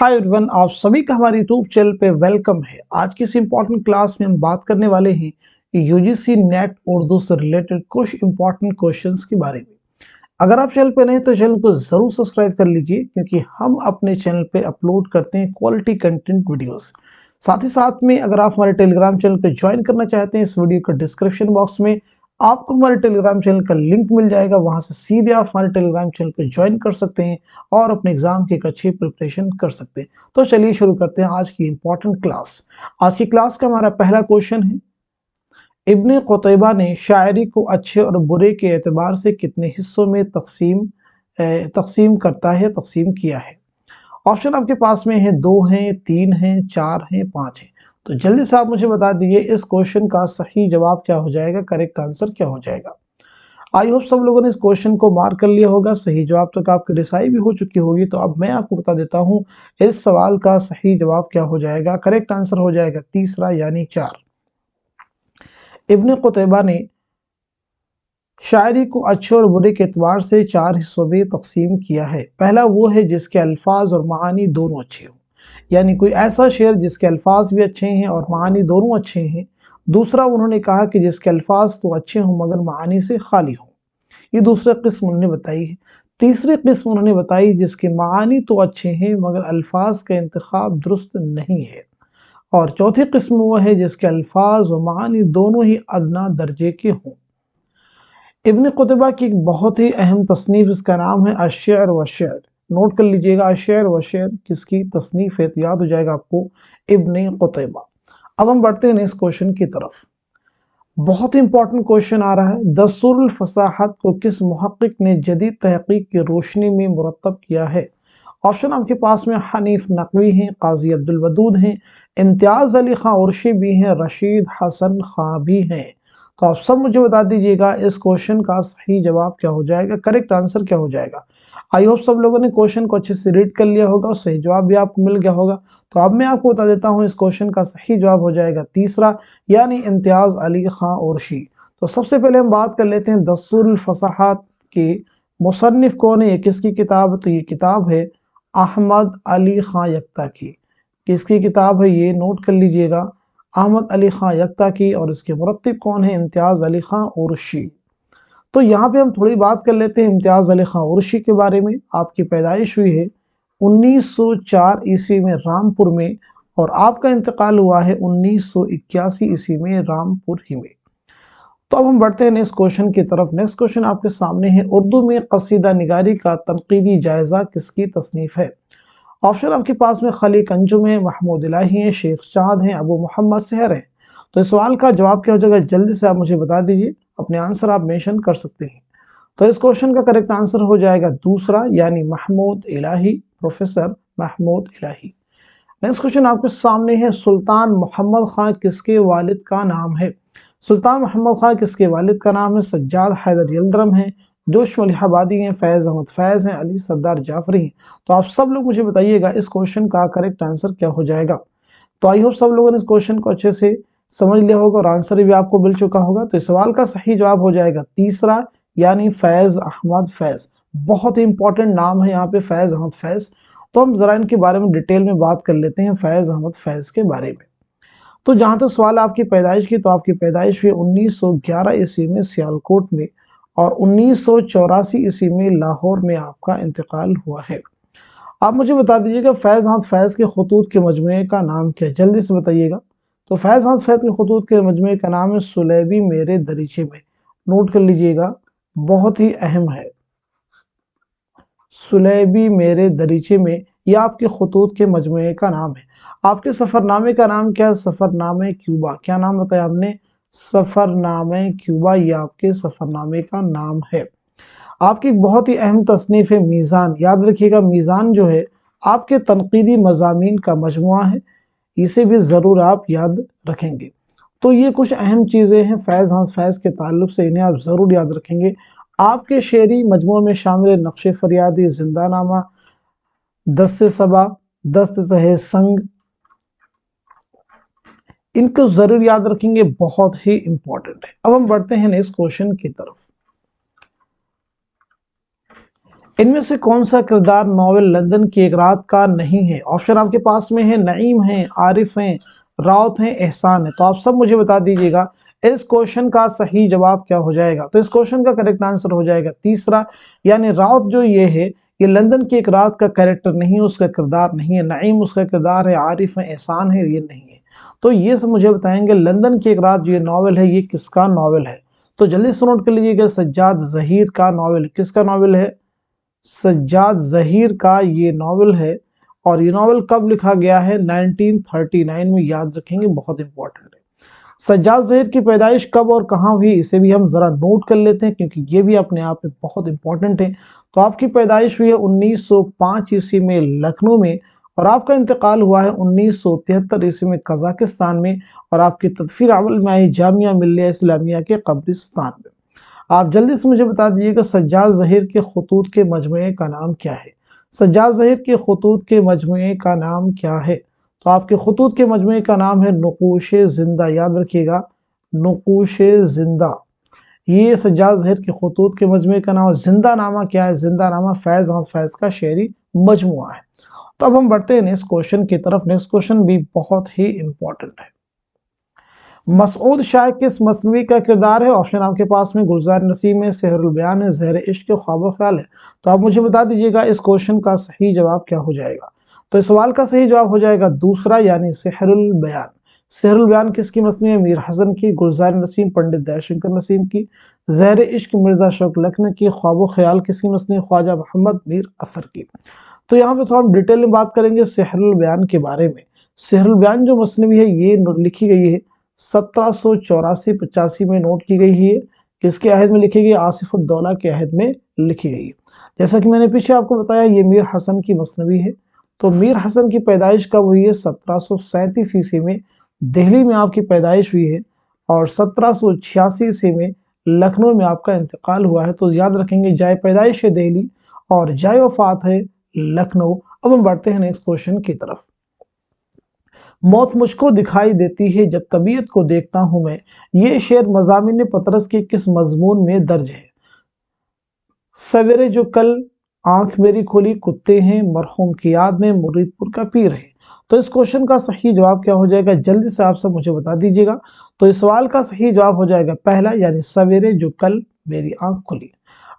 Hi everyone, आप सभी का हमारे यूट्यूब चैनल पे वेलकम है। आज की इस इम्पोर्टेंट क्लास में हम बात करने वाले हैं यूजीसी नेट उर्दू से रिलेटेड कुछ इम्पोर्टेंट क्वेश्चंस के बारे में। अगर आप चैनल पे नए हैं तो चैनल को जरूर सब्सक्राइब कर लीजिए, क्योंकि हम अपने चैनल पे अपलोड करते हैं क्वालिटी कंटेंट वीडियोस। साथ ही साथ में अगर आप हमारे टेलीग्राम चैनल पे ज्वाइन करना चाहते हैं, इस वीडियो के डिस्क्रिप्शन बॉक्स में आपको हमारे टेलीग्राम चैनल का लिंक मिल जाएगा। वहां से सीधे आप हमारे टेलीग्राम चैनल पे ज्वाइन कर सकते हैं और अपने एग्जाम की एक अच्छी प्रिपरेशन कर सकते हैं। तो चलिए शुरू करते हैं आज की इंपॉर्टेंट क्लास। आज की क्लास का हमारा पहला क्वेश्चन है, इब्न क़ुतैबा ने शायरी को अच्छे और बुरे के एतबार से कितने हिस्सों में तकसीम करता है, तकसीम किया है। ऑप्शन आपके पास में है, 2 हैं, 3 हैं, 4 हैं, 5 हैं। तो जल्दी से आप मुझे बता दीजिए इस क्वेश्चन का सही जवाब क्या हो जाएगा, करेक्ट आंसर क्या हो जाएगा। आई होप सब लोगों ने इस क्वेश्चन को मार्क कर लिया होगा, सही जवाब तक आपकी डिसाइड भी हो चुकी होगी। तो अब मैं आपको बता देता हूं इस सवाल का सही जवाब क्या हो जाएगा। करेक्ट आंसर हो जाएगा तीसरा, यानी 4। इब्न क़ुतैबा ने शायरी को अच्छे और बुरे के एतबार से 4 हिस्सों में तकसीम किया है। पहला वो है जिसके अल्फाज और मानी दोनों अच्छे हों, यानी कोई ऐसा शेर जिसके अल्फाज भी अच्छे हैं और मानी दोनों अच्छे हैं। दूसरा उन्होंने कहा कि जिसके अल्फाज तो अच्छे हों मगर मानी से खाली हों, ये दूसरा किस्म उन्होंने बताई है। तीसरी किस्म उन्होंने बताई जिसके मानी तो अच्छे हैं मगर अल्फाज का इंतखाब दुरुस्त नहीं है। और चौथी किस्म वो है जिसके अल्फाज व मानी दोनों ही अदना दर्जे के हों। इब्न क़ुतैबा की एक बहुत ही अहम तसनीफ, इसका नाम है अश्शअर व शेर। नोट कर लीजिएगा, अश्शअर व शेर किसकी तसनीफ है, तो याद हो जाएगा आपको इब्न क़ुतैबा। अब हम बढ़ते हैं इस क्वेश्चन की तरफ। बहुत ही इंपॉर्टेंट क्वेश्चन आ रहा है, दस्तूरुल फसाहत को किस मुहक्किक ने जदीद तहकीक की रोशनी में मुरतब किया है। ऑप्शन आपके पास में हनीफ नकवी हैं, काजी अब्दुल वदूद हैं, इम्तियाज अली खां उर्शी भी हैं, रशीद हसन खां भी हैं। तो आप सब मुझे बता दीजिएगा इस क्वेश्चन का सही जवाब क्या हो जाएगा, करेक्ट आंसर क्या हो जाएगा। आई होप सब लोगों ने क्वेश्चन को अच्छे से रीड कर लिया होगा और सही जवाब भी आपको मिल गया होगा। तो अब मैं आपको बता देता हूं इस क्वेश्चन का सही जवाब हो जाएगा तीसरा, यानी इम्तियाज अली खां उर्शी। तो सबसे पहले हम बात कर लेते हैं दस्तूरुल फसाहत के मुसन्निफ कौन है, किसकी किताब है। तो ये किताब है अहमद अली खां यकता की। किसकी किताब है ये, नोट कर लीजिएगा, अहमद अली खां यकता की। और इसके मुरत्तिब कौन है, इम्तियाज अली खां उर्शी। तो यहाँ पे हम थोड़ी बात कर लेते हैं इम्तियाज अली खां उर्शी के बारे में। आपकी पैदाइश हुई है 1904 ईस्वी में रामपुर में, और आपका इंतकाल हुआ है 1981 ईस्वी में रामपुर ही में। तो अब हम बढ़ते हैं नेक्स्ट क्वेश्चन की तरफ। नेक्स्ट क्वेश्चन आपके सामने है, उर्दू में कसीदा निगारी का तनकीदी जायजा किसकी तसनीफ है। ऑप्शन आपके पास में खलीक अंजुम है, महमूद इलाही है, शेख चांद हैं, अबू मोहम्मद सहर है। तो इस सवाल का जवाब क्या हो जाएगा, जल्दी से आप मुझे बता दीजिए, अपने आंसर आप मेंशन कर सकते हैं। तो इस क्वेश्चन का करेक्ट आंसर हो जाएगा दूसरा, यानी महमूद इलाही, प्रोफेसर महमूद इलाही। नेक्स्ट क्वेश्चन आपके सामने है, सुल्तान मोहम्मद खां किसके वालिद का नाम है। सुल्तान मोहम्मद खां किसके वालिद का नाम है। सज्जाद हैदर यल्दरम है, जोश मलिहाबादी हैं, फैज़ अहमद फैज़ हैं, अली सरदार जाफरी हैं। तो आप सब लोग मुझे बताइएगा इस क्वेश्चन का करेक्ट आंसर क्या हो जाएगा। तो आई होप सब लोगों ने इस क्वेश्चन को अच्छे से समझ लिया होगा और आंसर भी आपको मिल चुका होगा। तो इस सवाल का सही जवाब हो जाएगा तीसरा, यानी फैज़ अहमद फैज़। बहुत ही इंपॉर्टेंट नाम है यहाँ पे, फैज़ अहमद फैज़। तो हम जरा इनके बारे में डिटेल में बात कर लेते हैं, फैज़ अहमद फैज़ के बारे में। तो जहां तक सवाल आपकी पैदाइश की, तो आपकी पैदाइश हुई 1911 ईस्वी में सियालकोट में, और 1984 ईस्वी में लाहौर में आपका इंतकाल हुआ है। आप मुझे बता दीजिएगा फैज़ अहमद फैज़ के खतूत के मजमूए का नाम क्या है, जल्दी से बताइएगा। तो फैज़ अहमद फैज़ के खतूत के मजमूए का नाम है सुलेबी मेरे दरीचे में। नोट कर लीजिएगा, बहुत ही अहम है, सुलेबी मेरे दरीचे में, यह आपके खतूत के मजमूए का नाम है। आपके सफरनामे का नाम क्या है, सफरनामे क्यूबा। क्या नाम बताया हमने, सफरनामे क्यूबा, ये आपके सफरनामे का नाम है। आपकी बहुत ही अहम तसनीफ है मीज़ान। याद रखिएगा, मीज़ान जो है आपके तनकीदी मज़ामीन का मजमुआ है, इसे भी ज़रूर आप याद रखेंगे। तो ये कुछ अहम चीज़ें हैं फैज़ अहमद फैज़ के ताल्लुक से, इन्हें आप ज़रूर याद रखेंगे। आपके शेरी मजमू में शामिल नक्श फरियादी, जिंदानामा, दस्त सबा, दस्त सहे संग, इनको जरूर याद रखेंगे, बहुत ही इंपॉर्टेंट है। अब हम बढ़ते हैं नेक्स्ट क्वेश्चन की तरफ। इनमें से कौन सा किरदार नॉवेल लंदन की एक रात का नहीं है? ऑप्शन आपके पास में है, नईम है, आरिफ है, राउत है, एहसान है। तो आप सब मुझे बता दीजिएगा इस क्वेश्चन का सही जवाब क्या हो जाएगा। तो इस क्वेश्चन का करेक्ट आंसर हो जाएगा तीसरा, यानी राउत जो ये है, ये लंदन की एक रात का कैरेक्टर नहीं है, उसका किरदार नहीं है। नईम उसका किरदार है, आरिफ है, एहसान है, ये नहीं है। तो ये सब मुझे बताएंगे लंदन की एक रात जो ये नॉवेल है, ये किसका नॉवेल है। तो जल्दी से नोट कर लीजिएगा, सज्जाद ज़हीर का नॉवेल। किसका नॉवेल है? सज्जाद ज़हीर का ये नॉवेल है। और ये नॉवेल कब लिखा गया है? 1939 में। याद रखेंगे, बहुत इंपॉर्टेंट है। सज्जाद ज़हीर की पैदाइश कब और कहाँ हुई, इसे भी हम जरा नोट कर लेते हैं, क्योंकि ये भी अपने आप में बहुत इंपॉर्टेंट है। तो आपकी पैदाइश हुई है 1905 ईस्वी में लखनऊ में, और आपका इंतकाल हुआ है 1973 ईस्वी में कजाकिस्तान में, और आपकी तदफीर अमल में आई जामिया मिल्लिया इस्लामिया के कब्रिस्तान में। आप जल्दी से मुझे बता दीजिएगा सज्जाद ज़हीर के खतूत के मजमूए का नाम क्या है? सज्जाद ज़हीर के खतूत के मजमूए का नाम क्या है? तो आपके खतूत के मजमूए का नाम है नुक़ूश ज़िंदा। याद रखिएगा, नुक़ूश ज़िंदा, ये सज्जाद ज़हीर के खतूत के मजमूए का नाम। ज़िंदा नामा क्या है? ज़िंदा नामा फैज़ अहमद फैज़ का शेरी मजमुआ है। तो अब हम बढ़ते हैं नेक्स्ट क्वेश्चन की तरफ। नेक्स्ट क्वेश्चन भी बहुत ही इंपॉर्टेंट है। मसऊद शाह किस मसनवी का किरदार है? ऑप्शन आपके पास में गुलजार नसीम है, सेहरुल बयान है, ज़हर इश्क, ख्वाब ख्याल है। तो आप मुझे बता दीजिएगा इस क्वेश्चन का सही जवाब क्या हो जाएगा। तो इस सवाल का सही जवाब हो जाएगा दूसरा, यानी सेहरुल बयान। सेहरुल बयान किसकी मसनवी है? मीर हसन की। गुलजार नसीम पंडित दयाशंकर नसीम की। ज़हर इश्क मिर्जा शौक लखनवी की। ख्वाब ख्याल किसकी मसनवी? ख्वाजा मोहम्मद मीर असर की। तो यहाँ पे थोड़ा हम डिटेल में बात करेंगे सेहरुल बयान के बारे में। सेहरुल बयान जो मसनवी है, ये लिखी गई है 1784-85 में नोट की गई है। किसके अहद में लिखी गई? आसिफ उद्दौला के अहद में लिखी गई है। जैसा कि मैंने पीछे आपको बताया, ये मीर हसन की मसनवी है। तो मीर हसन की पैदाइश कब हुई है? 1737 ईस्वी में दिल्ली में आपकी पैदाइश हुई है, और 1786 ईस्वी में लखनऊ में आपका इंतकाल हुआ है। तो याद रखेंगे, जाए पैदाइश है दिल्ली और जाए वफात है लखनऊ। अब हम बढ़ते हैं नेक्स्ट क्वेश्चन की तरफ। मौत मुझको दिखाई देती है जब तबीयत को देखता हूं मैं, ये शेर मज़ामिन पतरस के किस मजमून में दर्ज है? सवेरे जो कल आंख मेरी खोली कुत्ते हैं, मरहूम की याद में मुरीदपुर का पीर है। तो इस क्वेश्चन का सही जवाब क्या हो जाएगा? जल्दी से आप सब मुझे बता दीजिएगा। तो इस सवाल का सही जवाब हो जाएगा पहला, यानी सवेरे जो कल मेरी आंख खुली।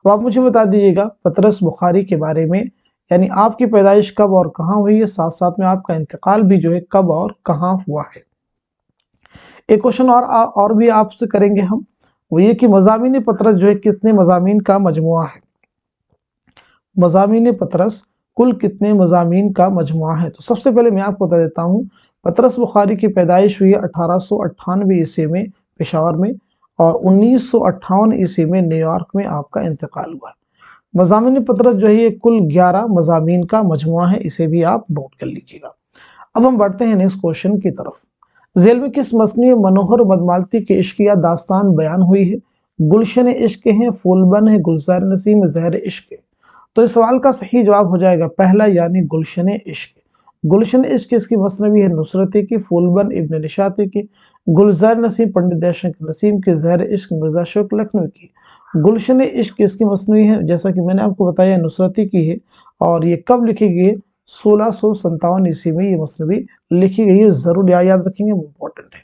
अब आप मुझे बता दीजिएगा पतरस बुखारी के बारे में, यानी आपकी पैदाइश कब और कहाँ हुई है, साथ साथ में आपका इंतकाल भी जो है कब और कहाँ हुआ है। एक क्वेश्चन और भी आपसे करेंगे हम, वो ये कि मज़ामीन पतरस जो है कितने मज़ामीन का मजमुआ है? मज़ामीन पतरस कुल कितने मज़ामीन का मजमुआ है? तो सबसे पहले मैं आपको बता देता हूँ, पतरस बुखारी की पैदाइश हुई है 1898 ईस्वी में पेशावर में, और 1958 ईस्वी में न्यूयॉर्क में आपका इंतकाल हुआ है। मज़ामीन पतरस जो है ये कुल 11 मज़ामीन का मजमुआ है, इसे भी आप नोट कर लीजिएगा। अब हम बढ़ते हैं नेक्स्ट क्वेश्चन की तरफ। झेल में किस मसनवी मनोहर मदमालती के इश्क या दास्तान बयान हुई है? गुलशन इश्क है, फूलबन है, गुलजार नसीम, ज़हर इश्क है। तो इस सवाल का सही जवाब हो जाएगा पहला, यानी गुलशन इश्क। गुलशन इश्क इसकी मसनवी है नुसरती की, फूलबन इब्न निशाती की, गुलजार नसीम पंडित दयाशंकर नसीम की, ज़हर इश्क मिर्जा शौक लखनवी की। गुलशन इश्क इसकी मसनवी है, जैसा कि मैंने आपको बताया, नुसरती की है, और ये कब लिखी गई है? 1657 ईस्वी में ये मसनवी लिखी गई है। जरूर याद रखेंगे, इंपॉर्टेंट है।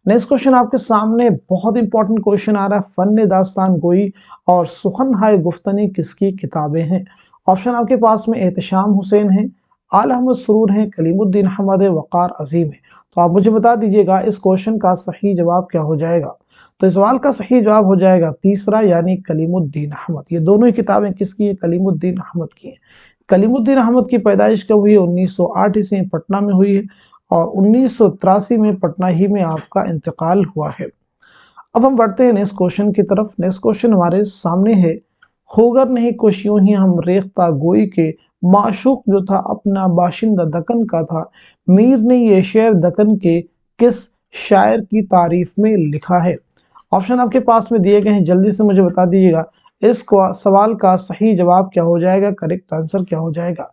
नेक्स्ट क्वेश्चन आपके सामने बहुत इंपॉर्टेंट क्वेश्चन आ रहा है। फन दास्तान गोई और सुखन हाय गुफ्तनी किसकी किताबें हैं? ऑप्शन आपके पास में एहतशाम हुसैन है, आल अहमद सुरूर है, कलीमुद्दीन अहमद है, वक़ार अजीम है। तो आप मुझे बता दीजिएगा इस क्वेश्चन का सही जवाब क्या हो जाएगा। तो इस सवाल का सही जवाब हो जाएगा तीसरा, यानी कलीमुद्दीन अहमद। ये दोनों ही किताबें किसकी है? कलीमुद्दीन अहमद की हैं। कलीमुद्दीन अहमद की पैदाइश कब हुई है? 1908 ईस्वी में पटना में हुई है, और 1983 में पटना ही में आपका इंतकाल हुआ है। अब हम बढ़ते हैं नेक्स्ट क्वेश्चन की तरफ। नेक्स्ट क्वेश्चन हमारे सामने है, होगर नहीं कुछ यूं ही हम रेख्ता गोई के, माशूक जो था अपना बाशिंदा दकन का था, मीर ने ये शेर दकन के किस शायर की तारीफ में लिखा है? ऑप्शन आपके पास में दिए गए हैं, जल्दी से मुझे बता दीजिएगा इस सवाल का सही जवाब क्या हो जाएगा, करेक्ट आंसर क्या हो जाएगा।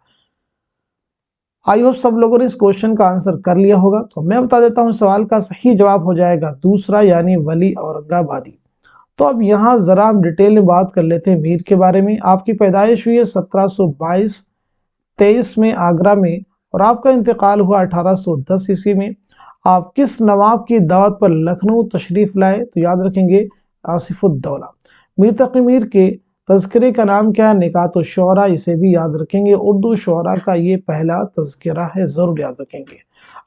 आई होप सब लोगों ने इस क्वेश्चन का आंसर कर लिया होगा। तो मैं बता देता हूं, सवाल का सही जवाब हो जाएगा दूसरा, यानी वली औरंगाबादी। तो अब यहाँ ज़रा हम डिटेल में बात कर लेते हैं मीर के बारे में। आपकी पैदाइश हुई है 1722-23 में आगरा में, और आपका इंतकाल हुआ 1810 ईस्वी में। आप किस नवाब की दावत पर लखनऊ तशरीफ़ लाए? तो याद रखेंगे आसिफुद्दौला। मीर तक़ी मीर के तज़किरे का नाम क्या है? निकात शुअरा, इसे भी याद रखेंगे। उर्दू शुअरा का ये पहला तज़किरा है, ज़रूर याद रखेंगे।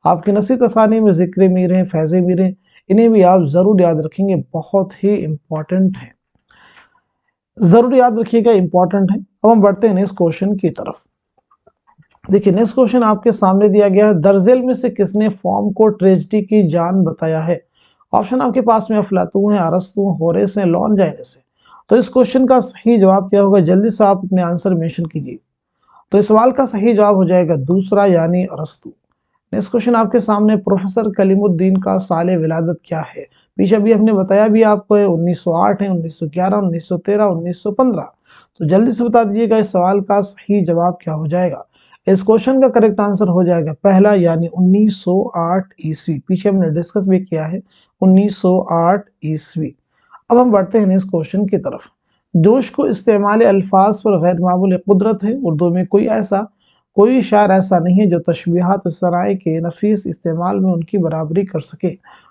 आपकी नस्ली तसानी में ज़िक्र मीर हैं, फैज़ मीर हैं, इन्हें भी आप ज़रूर याद रखेंगे, बहुत ही इम्पॉर्टेंट है, ज़रूर याद रखिएगा, इम्पॉर्टेंट है। अब हम बढ़ते हैं नेक्स्ट क्वेश्चन की तरफ। देखिए नेक्स्ट क्वेश्चन आपके सामने दिया गया है, दरजेल में से किसने फॉर्म को ट्रेजेडी की जान बताया है? ऑप्शन आपके पास में अफलातून है, अरस्तू, होरेस है, लॉन्जाइनस है। तो इस क्वेश्चन का सही जवाब क्या होगा? जल्दी से आप अपने आंसर मेंशन कीजिए। तो इस सवाल का सही जवाब हो जाएगा दूसरा, यानी अरस्तू। नेक्स्ट क्वेश्चन आपके सामने, प्रोफेसर कलीमुद्दीन का साले विलादत क्या है? पीछे अभी हमने बताया भी आपको है, 1908 है, 1911, 1913, 1915। तो जल्दी से बता दीजिएगा इस सवाल का सही जवाब क्या हो जाएगा। इस क्वेश्चन का करेक्ट आंसर हो जाएगा पहला, यानी 1908 ईस्वी। पीछे हमने डिस्कस भी किया है 1908 ईस्वी। अब हम बढ़ते हैं नेक्स्ट क्वेश्चन की तरफ। जोश को इस्तेमाल अल्फाज पर गैर मामूली कुदरत है। उर्दू में कोई शायर ऐसा नहीं है जो तशबीहात और सराय के नफीस इस्तेमाल में उनकी बराबरी कर सके।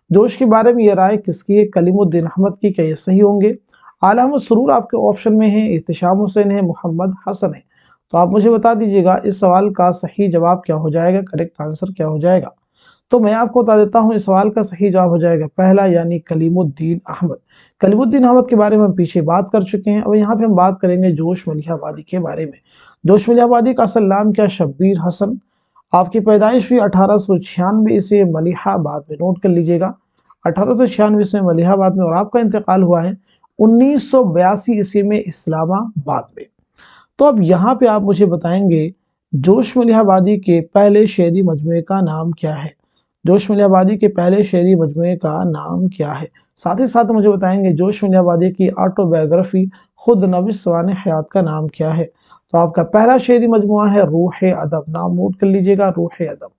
जोश के बारे में यह राय किसकी है? कलीमुद्दीन अहमद की। क्या ये सही होंगे? आला अहमद सुरूर आपके ऑप्शन में है, इख्तिशाम हुसैन है, मोहम्मद हसन है। तो आप मुझे बता दीजिएगा इस सवाल का सही जवाब क्या हो जाएगा, करेक्ट आंसर क्या हो जाएगा। तो मैं आपको बता देता हूं, इस सवाल का सही जवाब हो जाएगा पहला, यानी कलीमुद्दीन अहमद। कलीमुद्दीन अहमद के बारे में हम पीछे बात कर चुके हैं। अब यहाँ पे हम बात करेंगे जोश मलिहाबादी के बारे में। जोश मलिहाबादी का असल नाम क्या? शब्बीर हसन। आपकी पैदाइश हुई 1896 ईस्वी मलिहाबाद में, नोट कर लीजिएगा 1896 ईस्वी मलिहाबाद में, और आपका इंतकाल हुआ है 1982 ईस्वी में इस्लामाबाद में। तो अब यहाँ पे आप मुझे बताएंगे जोश मलिहाबादी के पहले शेरी मजमूए का नाम क्या है? जोश मलिहाबादी के पहले शेरी मजमूए का नाम क्या है? साथ ही साथ मुझे बताएंगे जोश मलिहाबादी की ऑटोबायोग्राफी खुद नविश सवाने हयात का नाम क्या है? तो आपका पहला शेरी मजमुआ है रूह अदब, नाम नोट कर लीजिएगा, रूह अदब।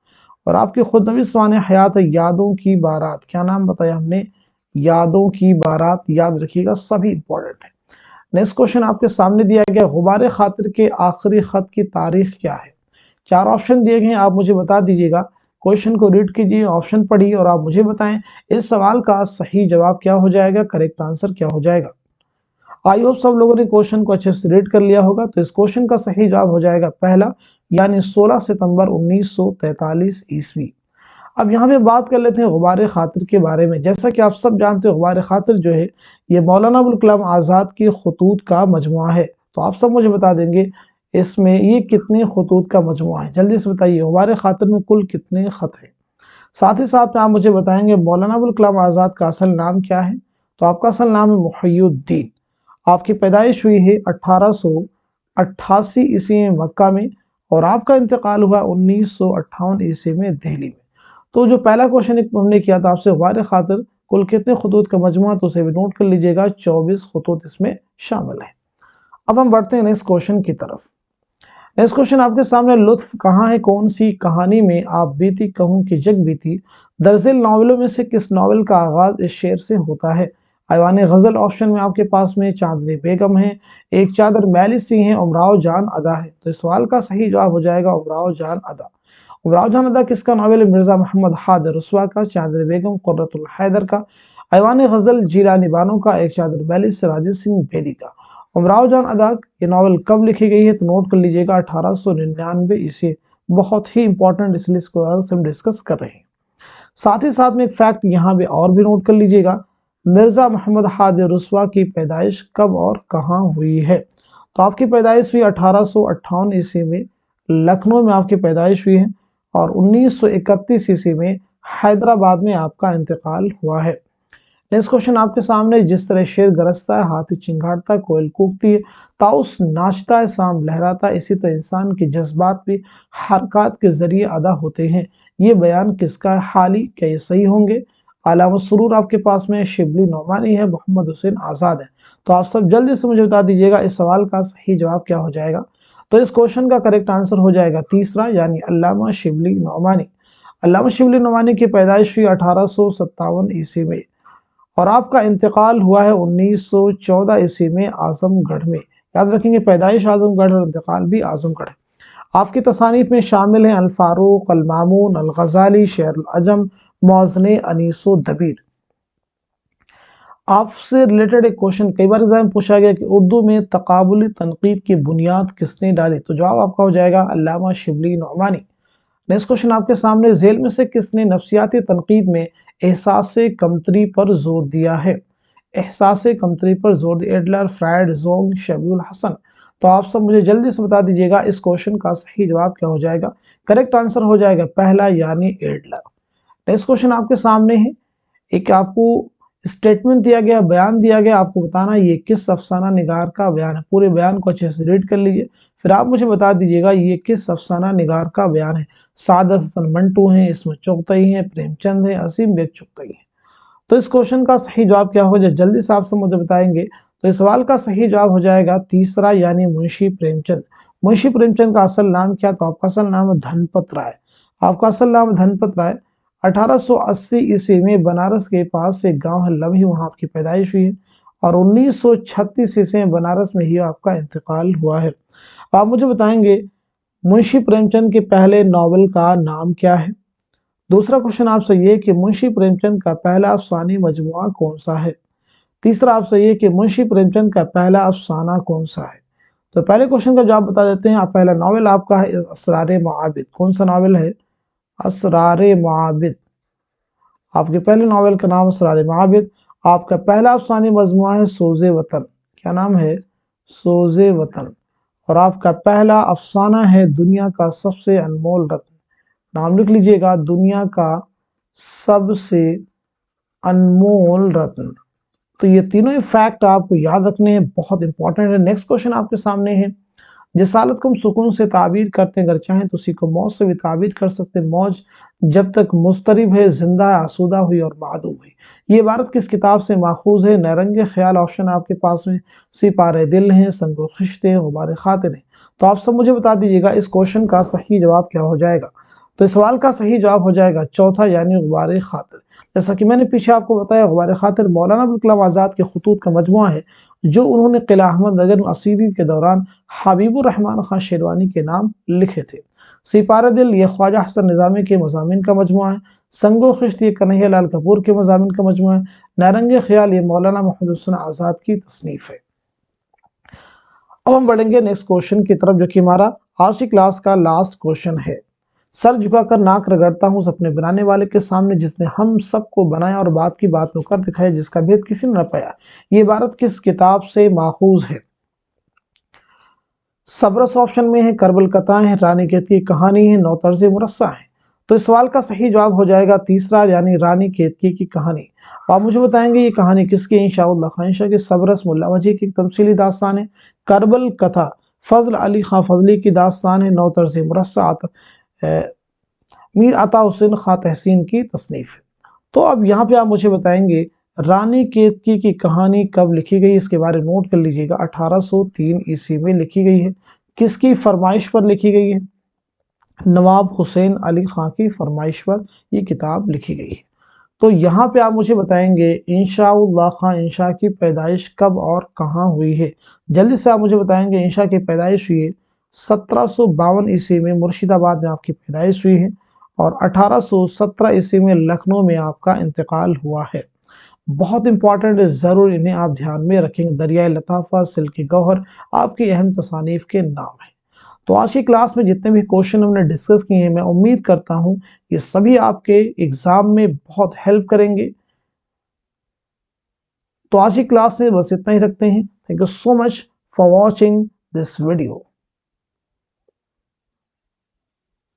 और आपकी खुद नविश सवाने हयात है यादों की बारात। क्या नाम बताया हमने? यादों की बारात, याद रखिएगा, सभी इंपॉर्टेंट है। नेक्स्ट क्वेश्चन आपके सामने दिया गया, गुबार खातिर के आखिरी खत की तारीख क्या है? चार ऑप्शन दिए गए हैं, आप मुझे बता दीजिएगा। क्वेश्चन को रीड कीजिए, ऑप्शन पढ़िए, और आप मुझे बताएं इस सवाल का सही जवाब क्या हो जाएगा, करेक्ट आंसर क्या हो जाएगा। आई होप सब लोगों ने क्वेश्चन को अच्छे से रीड कर लिया होगा। तो इस क्वेश्चन का सही जवाब हो जाएगा पहला, यानी 16 सितंबर 1943 ईस्वी। अब यहाँ पे बात कर लेते हैं गुबार खातिर के बारे में। जैसा कि आप सब जानते हो, गुबार खातिर जो है ये मौलाना अबुल कलाम आज़ाद की खतूत का मजमुआ है। तो आप सब मुझे बता देंगे इसमें ये कितने खतूत का मजमुआ है, जल्दी से बताइए। गुबार खातिर में कुल कितने खत हैं? साथ ही साथ में आप मुझे बताएंगे मौलाना अबुल कलाम आज़ाद का असल नाम क्या है? तो आपका असल नाम है मुहियुद्दीन। आपकी पैदाइश हुई है 1888 ईस्वी में मक्का में, और आपका इंतकाल हुआ 1958 ईस्वी में दिल्ली में। तो जो पहला क्वेश्चन हमने किया था आपसे, गुबार खातिर कुल कितने खतूत का मजमुआ, तो उसे भी नोट कर लीजिएगा, 24 खतूत इसमें शामिल है। अब हम बढ़ते हैं नेक्स्ट क्वेश्चन की तरफ। नेक्स्ट क्वेश्चन आपके सामने, लुत्फ कहाँ है कौन सी कहानी में आप बीती कहूं कि जग बीती। दरअसल नॉवेलों में से किस नॉवेल का आगाज इस शेर से होता है? ऐवान गजल ऑप्शन में आपके पास में चांदनी बेगम है, एक चादर मैली सी है, उमराव जान अदा है। तो इस सवाल का सही जवाब हो जाएगा उमराव जान अदा। उमराव जान अदा किसका नॉवेल है? मिर्जा मोहम्मद हादर रुस्वा का, चांदनी बेगम कुर्रतुल हैदर का, ऐवान गजल जीलानी बानो का, एक चादर मैली सिराजुल सिंह बेदी का। उमराव जान अदा ये नावल कब लिखी गई है? तो नोट कर लीजिएगा 1899 ईस्वी। बहुत ही इंपॉर्टेंट, इसलिए इसको हम डिस्कस कर रहे हैं। साथ ही साथ में एक फैक्ट यहाँ पे और भी नोट कर लीजिएगा, मिर्जा मोहम्मद हादर रुस्वा की पैदाइश कब और कहाँ हुई है? तो आपकी पैदाइश हुई 1858 ईस्वी में लखनऊ में आपकी पैदाइश हुई है, और 1931 ईस्वी में हैदराबाद में आपका इंतकाल हुआ है। नेक्स्ट क्वेश्चन आपके सामने, जिस तरह शेर गरजता है, हाथी चिंगारता है, कोयल कूकती है, ताउस नाचता है, सांप लहराता है, इसी तरह इंसान के जज्बात भी हरकत के जरिए अदा होते हैं। ये बयान किसका है? हाली। क्या ये सही होंगे? अलामा सुरूर आपके पास में, शिबली नौमानी है, मोहम्मद हुसैन आज़ाद है। तो आप सब जल्दी से मुझे बता दीजिएगा इस सवाल का सही जवाब क्या हो जाएगा। तो इस क्वेश्चन का करेक्ट आंसर हो जाएगा तीसरा, यानी अल्लामा शिबली नौमानी। अल्लामा शिबली नौमानी की पैदाइश हुई 1857 ईस्वी में, اور آپ کا انتقال ہوا ہے 1914 عیسوی میں اعظم گڑھ میں۔ یاد رکھیں گے پیدائش اعظم گڑھ اور انتقال بھی اعظم گڑھ ہے۔ آپ کی تصانیف میں شامل ہیں الفاروق، المامون، الغزالی، شعر العجم، موزن انیس و دبیر۔ آپ سے ریلیٹڈ ایک کوشچن کئی بار ایگزام پوچھا گیا کہ اردو میں تقابلی تنقید کی بنیاد کس نے ڈالی؟ تو جواب آپ کا ہو جائے گا علامہ شبلی نعمانی۔ نیکسٹ کوشچن آپ کے سامنے، ذیل میں سے کس نے نفسیاتی تنقید میں احساس کمتری پر زور دیا ہے؟ احساس کمتری پر زور دیا، ایڈلر، فرائیڈ، زونگ، شبیہ الحسن۔ تو آپ سب مجھے جلدی سے بتا دیجیے گا اس کوشچن کا صحیح جواب کیا ہو جائے گا؟ کریکٹ آنسر ہو جائے گا پہلا یعنی ایڈلر۔ نیکسٹ کوشچن آپ کے سامنے ہے، ایک آپ کو اسٹیٹمنٹ دیا گیا، بیان دیا گیا، آپ کو بتانا یہ کس افسانہ نگار کا بیان ہے۔ پورے بیان کو اچھے سے ریڈ کر لیجئے، پھر آپ مجھے بتا دیجیے گا یہ کس افسانہ نگار کا بیان ہے۔ سعادت حسن منٹو ہیں، اسمت چغتائی ہیں، پریم چند ہیں، عظیم بیگ چغتائی ہیں۔ تو اس کوشچن کا صحیح جواب کیا ہوگا؟ جلدی سے آپ سے مجھے بتائیں گے۔ تو اس سوال کا صحیح جواب ہو جائے گا تیسرا یعنی منشی پریم چند۔ منشی پریم چند کا اصل نام کیا؟ تو آپ کا اصل نام ہے دھنپت رائے۔ آپ کا اصل نام دھنپت رائے۔ 1880 عیسوی میں بنارس کے پاس ایک گاؤں ہے لمحی، وہاں آپ کی پیدائش ہوئی ہے، اور 1936 عیسوی میں بنارس میں ہی آپ کا انتقال ہوا ہے۔ آپ مجھے بتائیں گے منشی پریم چند کے پہلے ناول کا نام کیا ہے؟ دوسرا کوشچن آپ سے یہ کہ منشی پریم چند کا پہلا افسانوی مجموعہ کون سا ہے؟ تیسرا آپ سے یہ کہ منشی پریم چند کا پہلا افسانہ کون سا ہے؟ تو پہلے کوشچن کا جواب بتا دیتے ہیں۔ آپ پہلا ناول آپ کا ہے اسرار معابد۔ کون سا ناول ہے؟ اسرار معابد۔ آپ کے پہلے ناول کا نام اسرار معابد۔ آپ کا پہلا افسانوی مجموعہ ہے سوز وطن۔ کیا نام ہے؟ سوز وطن۔ اور آپ کا پہلا افسانہ ہے دنیا کا سب سے انمول رتن۔ نام لکھ لیجئے گا، دنیا کا سب سے انمول رتن۔ تو یہ تینوں ہی فیکٹ آپ کو یاد رکھنے ہیں، بہت امپورٹنٹ ہے۔ نیکسٹ کوشچن آپ کے سامنے ہے، جس حالت کو ہم سکون سے تعبیر کرتے ہیں، اگر چاہیں تو اسی کو موج سے بھی تعبیر کر سکتے ہیں۔ موج جب تک مضطرب ہے، زندہ ہے، آسودہ ہوئی اور معدوم ہے۔ یہ عبارت کس کتاب سے ماخوذ ہے؟ نیرنگ خیال آپشن آپ کے پاس میں، سپارے دل ہیں، سنگ و خشت ہیں، غبار خاطر ہیں۔ تو آپ سب مجھے بتا دیجیے گا اس کوشچن کا صحیح جواب کیا ہو جائے گا؟ تو اس سوال کا صحیح جواب ہو جائے گا چوتھا یعنی غبار خاطر۔ جیسا کہ میں نے پیچھے آپ کو بتایا، غبار خاطر مولانا ابوالکلام آزاد کے خطوط کا مجموعہ ہے جو انہوں نے قلعہ احمد نگر اسیری کے دوران حبیب الرحمن خان شیروانی کے نام لکھے تھے۔ سپارہ دل یہ خواجہ حسن نظامی کے مضامین کا مجموعہ ہے۔ سنگ و خشت یہ کنہیا لال کپور کے مضامین کا مجموعہ ہے۔ نیرنگ خیال یہ مولانا محمد حسین آزاد کی تصنیف ہے۔ اب ہم بڑھیں گے نیکسٹ کوشچن کی طرف، جو کہ ہمارا آج کی کلاس کا لاسٹ کوشچن ہے۔ سر جھکا کر ناک رگڑتا ہوں اپنے بنانے والے کے سامنے، جس نے ہم سب کو بنایا اور بات کی بات میں کر دکھایا، جس کا بھید کسی نے نہ پایا۔ یہ عبارت کس کتاب سے ماخوذ ہے؟ صبرس آپشن میں ہے، کربل کتائیں ہیں، رانی کیتکی کی کہانی ہے، نو طرز مرصع ہیں۔ تو اس سوال کا صحیح جواب ہو جائے گا تیسرا یعنی رانی کیتکی کی کہانی۔ آپ مجھے بتائیں گے یہ کہانی کس کی؟ انشاءاللہ خان شاہ کی۔ صبرس ملا وجہ کی تمثیلی داستان ہے۔ کربل کتھا فضل علی خان فضلی کی داستان ہے۔ نو طرز مرصع میر عطا حسین خان تحسین کی تصنیف ہے۔ تو اب یہاں پہ آپ مجھے بتائیں گے رانی کیتکی کی کہانی کب لکھی گئی؟ اس کے بارے نوٹ کر لیجئے گا۔ 1803 عیسوی میں لکھی گئی ہے۔ کس کی فرمائش پر لکھی گئی ہے؟ نواب حسین علی خان کی فرمائش پر یہ کتاب لکھی گئی ہے۔ تو یہاں پہ آپ مجھے بتائیں گے انشاءاللہ خان انشاء کی پیدائش کب اور کہاں ہوئی ہے؟ جلدی سے آپ مجھے بتائیں گے انشاء کی پیدائش ہوئی ہے 1752 عیسوی میں مرشد آباد میں آپ کی پیدائش ہوئی ہے، اور 1817 عیسوی میں لکھنؤ میں آپ کا انتقال ہوا ہے۔ بہت امپورٹنٹ ہے، ضرور انہیں آپ دھیان میں رکھیں گے۔ دریائے لطافت، سلک گوہر آپ کی اہم تصانیف کے نام ہیں۔ تو آج کی کلاس میں جتنے بھی کوشچن ہم نے ڈسکس کیے ہیں، میں امید کرتا ہوں یہ سبھی آپ کے ایگزام میں بہت ہیلپ کریں گے۔ تو آج کی کلاس میں بس اتنا ہی رکھتے ہیں۔ Thank you so much for watching this video.